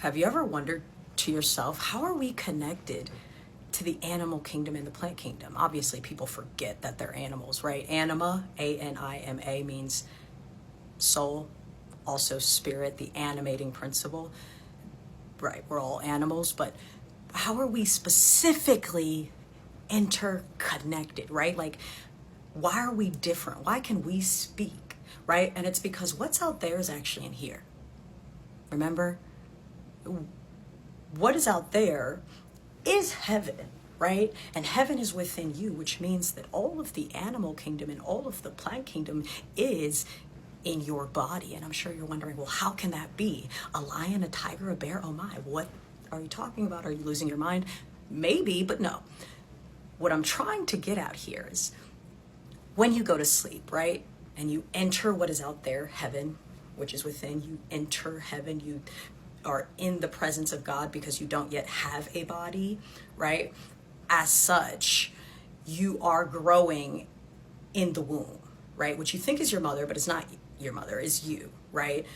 Have you ever wondered to yourself, how are we connected to the animal kingdom and the plant kingdom? Obviously, people forget that they're animals, right? Anima, A-N-I-M-A, means soul, also spirit, the animating principle. Right, we're all animals, but how are we specifically interconnected, right? Like, why are we different? Why can we speak, right? And it's because what's out there is actually in here. Remember? What is out there is heaven, right? And heaven is within you, which means that all of the animal kingdom and all of the plant kingdom is in your body. And I'm sure you're wondering, well, how can that be? A lion, a tiger, a bear? Oh my, what are you talking about? Are you losing your mind? Maybe, but no. What I'm trying to get at here is when you go to sleep, right? And you enter what is out there, heaven, which is within you, enter heaven, you are in the presence of God because you don't yet have a body, right? As such, you are growing in the womb, right? Which you think is your mother, but it's not your mother, is you, right?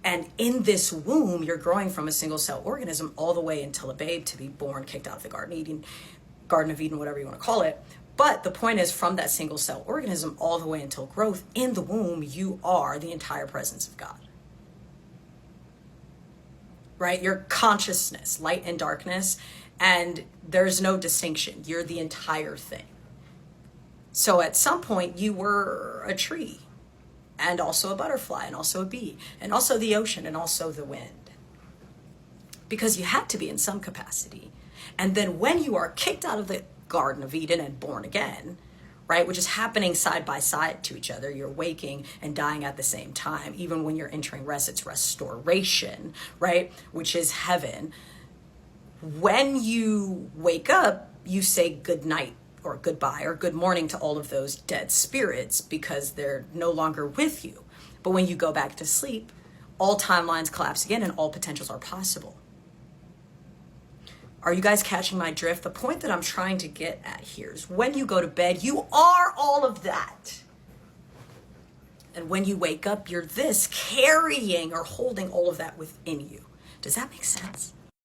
And in this womb, you're growing from a single cell organism all the way until a babe to be born, kicked out of the Garden of Eden, whatever you want to call it. But the point is, from that single cell organism all the way until growth, in the womb, you are the entire presence of God. Right? Your consciousness, light and darkness, and there's no distinction. You're the entire thing. So at some point you were a tree, and also a butterfly, and also a bee, and also the ocean, and also the wind. Because you had to be in some capacity. And then when you are kicked out of the Garden of Eden and born again, right, which is happening side by side to each other, you're waking and dying at the same time. Even when you're entering rest, it's restoration, right, which is heaven. When you wake up, you say good night or goodbye or good morning to all of those dead spirits because they're no longer with you. But when you go back to sleep, all timelines collapse again and all potentials are possible. Are you guys catching my drift? The point that I'm trying to get at here is when you go to bed, you are all of that. And when you wake up, you're this, carrying or holding all of that within you. Does that make sense?